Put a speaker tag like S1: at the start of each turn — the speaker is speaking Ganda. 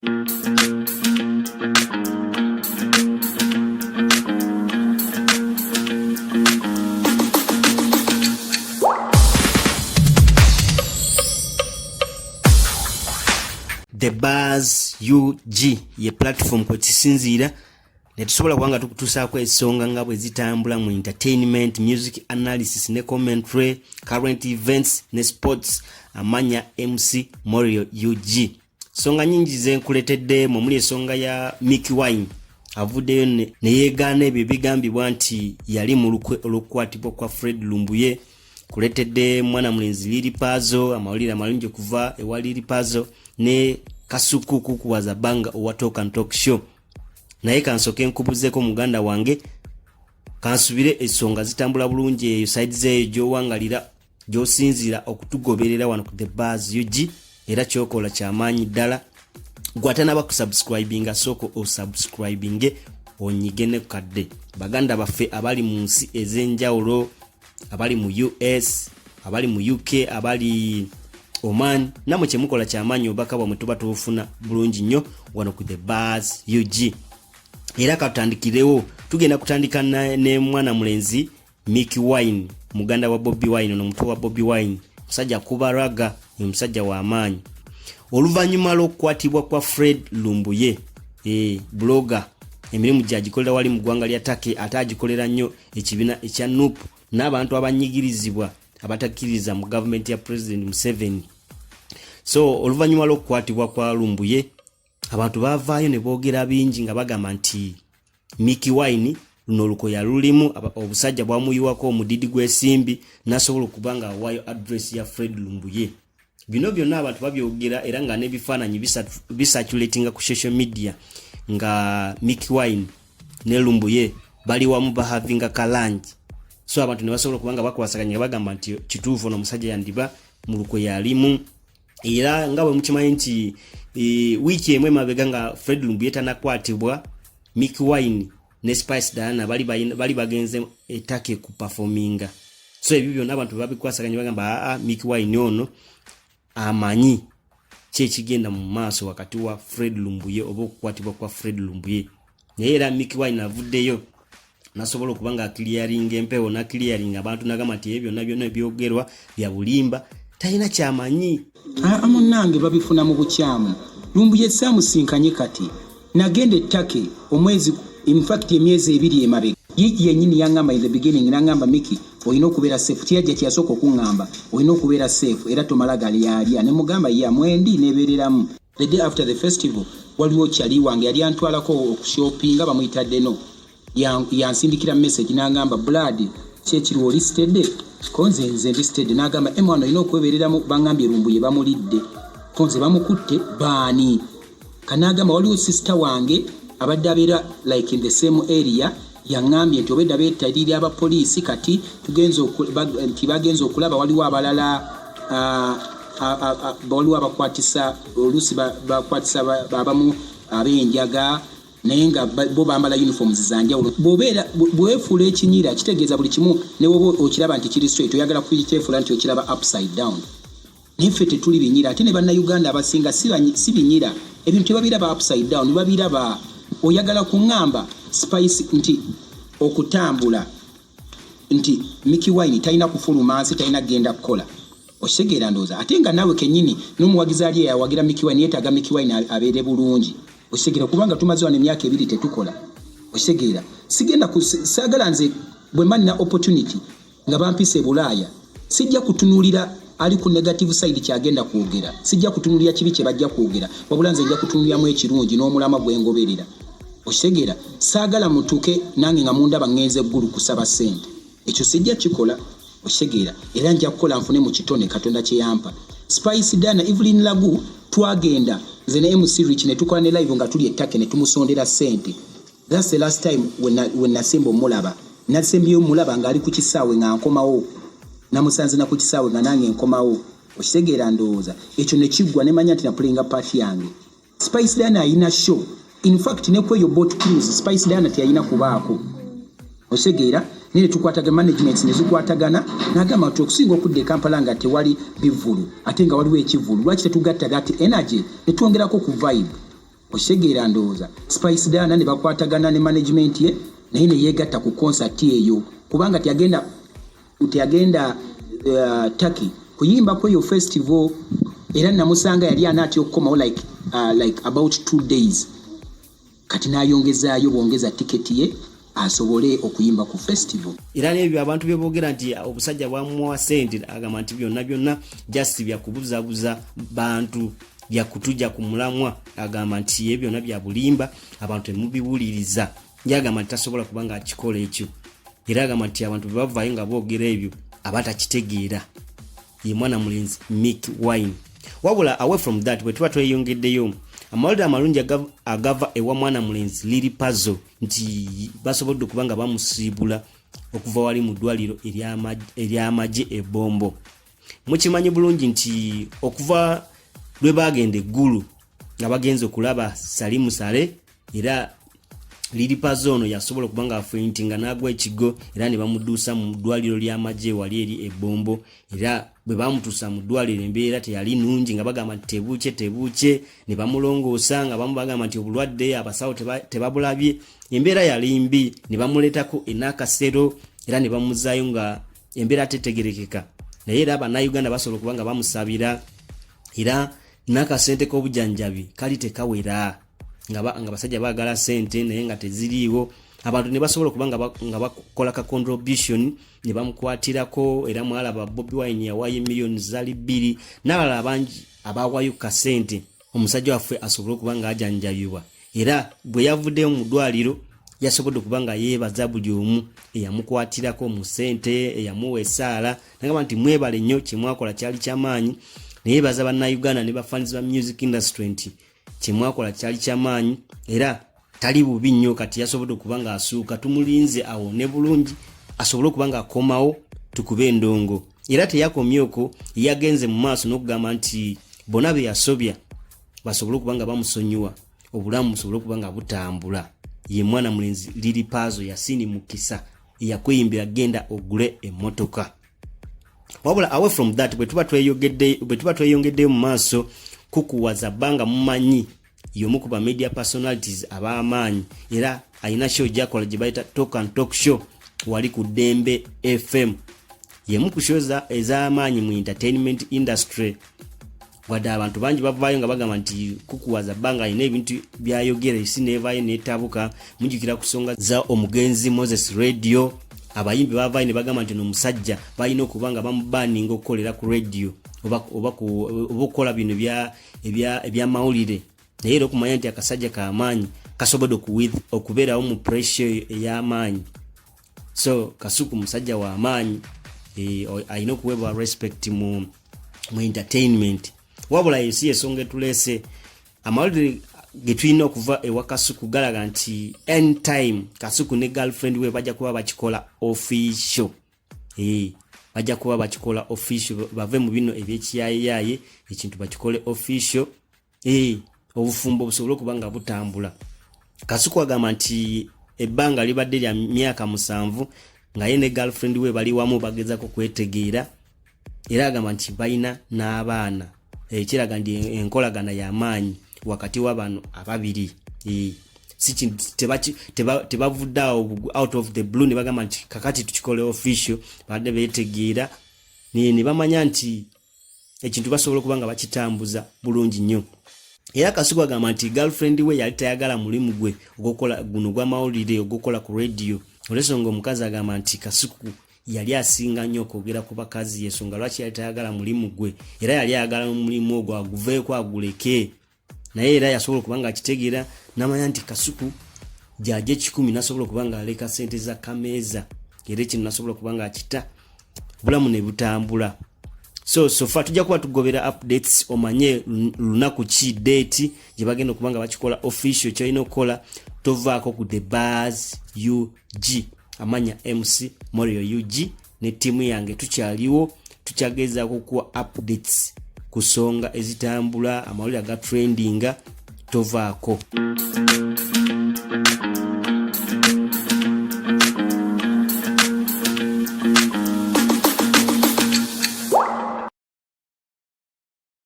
S1: The Buzz UG ye platform kwe tisinzira ne tusobola kubanga tukutusaako ensonga nga bwe zitambula mu entertainment, music analysis ne commentary, current events ne sports. Amanya MC Morio UG. Songa nyingi zenkuletedde muli ensonga ya Mickey Wine avuddeyo ne yeegaana ebyo bigambibwa nti yali mu lukwe olukwatibwa kwa Fred Lumbuye. Kuletedde mwana mulenzi Lili Pazo, amawulire amalungi kuva ewa Lili Pazo ne Kasuku kukuwaza banga owa Talk and Talk Show. Naye kansoke nkubuzeko muganda wange kansubire ensonga zitambula bulungi eyo side zeyo gyowangalira gyosinzira okutugoberera wano ku The Buzz UG era kyokola kyamaanyi ddala. Gwatana bakusubscribinga soko o subscribinge onyigene kadde baganda baffe abali mu nsi ezenjawulo, abali mu US, abali mu UK, abali Oman, namwe kyemukola kyamaanyi obaka bwamwe tuba tufuna bulungi nnyo wano ku The Buzz UG. Era katandikirewo tugenda kutandika ne mwana mulenzi Mickey Wine, muganda wa Bobby Wine, n'omutwe wa Bobby Wine, musajja kubaraga, musajja wa amaanyi. Oluvannyuma lw'okukwatibwa kwa Fred Lumbuye, blogger, emirimu gyagikolera wali mu ggwanga lya Turkey, ate agikolera nnyo ekibiina ekya NUP n'abantu abanyigirizibwa abatakkiriza mu government ya President Museveni. So oluvannyuma lw'okukwatibwa kwa Lumbuye, abantu bavaayo ne boogera bingi nga bagamba nti Mickey Wine luno olukoya lulimu obusajja bwamuyiwako omudidi gw'ensimbi n'asobola okuba nga awaayo address ya Fred Lumbuye. Bino byonna abantu babyogera era nga n'ebifaananyi bisaculatinga ku social media nga Mickey Wine ne Lumbuye bali wamu bahavinga kalangi. So abantu ne basobola okuba nga bakwasaganya bagamba nti kituufu ono musajja yandiba mu lukoya alimu. Era nga bwe mukimanyi nti wiki emwe mabega nga Fred Lumbuye tanakwatibwa, Mickey Wine ne Spice Diana bali bagenze etake ku performinga. So ebyo byonna abantu babikwasaganya bagamba Mickey Wine ono amanyi kyekigenda mu maaso wakati wa Fred Lumbuye oba okukwatibwa kwa Fred Lumbuye. Naye era Mickey Wine avuddeyo nasobola okuba nga clearing empewo na clearing abantu nagamba nti ebyo byonna ebyogerwa bya bulimba talina kyamanyi.
S2: Amunange babifuna mu bukyamu. Lumbuye samusinkanye kati nagenda ettake omwezi, in fact emyezi ebiri emabega. Yiki yenyini yangamba in the beginning nangamba Mickey oyina okubeera safe. Tiyaje kyasoko kungamba oyina okubeera safe era tomalaga lyalya ne mugamba ya mwendi nebereramu. The day after the festival waliwo kyali wange yali antwalako okushoppinga bamuyitadde no yansindikira message nangamba blood kyekiri listed konze nze listed nagamba emwana oyina okwebereramu bangambye Lumbuye bamulidde konze bamukutte baani kanagamba waliwo sister wange abadde abeera like in the same area yangambye nti obedda beetalira aba police kati bagenze okulaba waliwo abalala waliwo abakwatisa olusi bakwatisa babamu abenjaga naye nga bo bambala uniforms zanjawulo. Bwefuula ekinyira kitegeeza buli kimu ne woba okiraba nti kiri straight oyagala kukikyefula nti okiraba upside down. Niffe tetuli binyira ate ne bannayuganda abasinga si binyira ebintu tebabiraba upside down babiraba. Oyagala kuŋŋamba Spice nti okutambula nti Mickey Wine talina kufuluma nsi talina genda kukola okitegera ndooza ate nga naawe kennyini n'omuwagizi ali yawagira Mickey Wine yeetaaga Mickey Wine abeere bulungi okitegera kubanga tumaze wano emyaka ebiri tetukola okitegera. Sigenda saagala nze bwe manina opportunity nga bampise Bulaaya sijja kutunuulira ali ku negative side kyagenda kwogera, sijja kutunuulira kibi kye bajja kwogera wabula nze njja kutunuuliramu ekirungi n'omulama gwengoberera okitegera. Saagala mutuuke nange nga mundaba ngenze eggulu kusaba ssente ekyo sijja kikola okitegera era nja kukola nfune mu kitone Katonda kye yampa. Spice Diana Evelyn Lagu twagenda nze ne MC Rich ne tukola ne live nga tuli ettake ne tumusondera ssente. That's the last time when nasemba omulaba nasembye omulaba ng'ali ku kisaawe nga nkomawo namusanze na ku kisaawe nga nange nkomawo okitegera ndowooza ekyo ne kiggwa ne manya nti napulinga party yange. Spice Diana ayina show. In fact ne kweyo boat cruise Spice Diana tiyalina kubaako okitegera ne tukwataga management ne zikwatagana nagamba tukusinga okudde Kampala nga tewali bivulu ate nga waliwo ekivulu lwaki tetugatta that energy ne twongerako ku vibe okitegeera ndowooza Spice Dana ne bakwatagana ne management ye naye ne yeegatta ku concert eyo kubanga teyagenda Turkey kuyimba kweyo festival era namusanga yali anaatya okukomawo like about 2 days kati n'ayongezaayo bongeza tiketi ye asobole okuyimba ku festival.
S1: Era n'ebyo abantu byeboogera nti obusajja bwamuwa ssente agamba nti byonna just byakubuzabuza bantu byakutuja ku mulamwa agamba nti ebyo byonna bya bulimba abantu temubiwuliriza yagamba nti tasobola kubanga akikola ekyo era agamba nti abantu bebavaayo nga boogera ebyo abatakitegeera ye mwana mulenzi Mick Wine. Wabula away from that bwe tuba tweyongeddeyo amawulire amalungi agava ewa mwana mulenzi Lily Puzzle nti basobodde kubanga bamusiibula okuva wali mu ddwaliro ery'amagye ebbombo. Mukimanyi bulungi nti okuva lwe bagenda eggulu nga bagenze okulaba Salimu Sale era Lily Puzzle ono yasobola kubanga afaintinga n'agwa ekigo era ne bamudduusa mu ddwaliro ly'amagye wali eri ebbombo era bwe bamutuusa mu ddwaliro embeera teyali nnungi nga bagamba nti tebuuke ne bamulongoosa nga bamu bagamba nti obulwadde abasawo tebabulabye embeera yali mbi ne bamuleetako enakasero era ne bamuzaayo nga embeera tetegerekeka naye era Bannayuganda basobola kubanga bamusabira era n'akasente k'obujjanjabi kali tekawera nga basajja baagala sente naye nga teziriiwo abantu ne basobola kubanga nga bakola ka contribution ne bamukwatirako era mwalaba Bobi Wine yawaayo millions zali 2 n'abalala bangi abawaayo ka sente omusajja waffe asobole kubanga ajanjabibwa era bwe yavuddeyo mu ddwaliro yasobodde kubanga yeebaza buli omu eyamukwatirako mu sente eyamuwa essaala nagamba nti mwebale nnyo kyemwakola kyali kyamaanyi neyeebaza Bannayuganda ne bafanizi ba music industry nti kyemwakola kyali kyamaanyi era tali bubi nnyo kati yasobodde kubanga asuuka tumulinze awone bulungi asobole kubanga akomawo tukube endongo era teyakomyeko yagenze mu maaso n'okugamba nti bonna be yasobya basobole kubanga bamusonyiwa obulamu busobole kubanga butambula ye mwana mulenzi Lily Puzzle yasini mukisa yakweyimbira genda ogule emmotoka. Wabula away from that bwe tuba tweyongeddeyo mu maaso kukuwaza banga mumanyi y'omu ku ba media personalities ab'amaanyi era alina show gy'akola gye bayita Talk and Talk Show wali ku Dembe FM y'emu ku show ez'amaanyi mu entertainment industry wadde abantu bangi bavaayo nga bagamba nti kukuwaza banga alina ebintu byayogera esi neevaayo neetabuka mujjukira ku nsonga za omugenzi Moses Radio abayimbi bavaayo ne bagamba nti n'omusajja balina okuba nga bamubaninga okukolera ku radio oba okukola bino ebyamawulire naye era okumanya nti akasajja k'amaanyi kasobodde okubeerawo mu pressure ey'amaanyi so Kasuku musajja w'amaanyi alina okuweebwa respect mu entertainment. Wabula si ensonga etuleese amawulire ge tulina okuva ewa Kasuku galaga nti anytime Kasuku ne girlfriend we bajja kuba bakikola official bajja kuba bakikola official bave mu bino ebyekiyaaye ekintu bakikole official obufumbo busobole kubanga butambula. Kasuku agamba nti ebbanga libadde lya myaka 7 nga ye ne girlfriend we bali wamu bagezako kwetegeera era agamba nti balina n'abaana ekiraga ndi enkolagana y'amaanyi wakati w'abano ababiri si kintu tebavudde out of the blue ne bagamba nti kakati tukikole official badde beetegeera ne bamanya nti ekintu basobola kubanga bakitambuza bulungi nnyo. Era Kasuku agamba nti girlfriend we yali tayagala mulimu gwe ogukola guno gw'amawulire ogukola ku radio olw'ensonga omukazi agamba nti Kasuku yali asinga nnyo okwogera ku bakazi yensonga lwaki yali tayagala mulimu gwe era yali ayagala omulimu ogwo aguveeko aguleke naye era yasobola kubanga akitegeera n'amanya nti Kasuku gy'ajja 10 nasobola kubanga aleka sente za kameeza era ekino nasobola kubanga akita bulamu ne butambula. So far tujja kuba tugobera updates omanye lunaku ki date gye bagenda okubanga bakikola official kyolina okukola tovaako ku The Buzz UG amanya MC Morio UG ne timu yange tukyaliwo tukyagezaako kuwa updates ku nsonga ezitambula amawulire aga trendinga tovaako.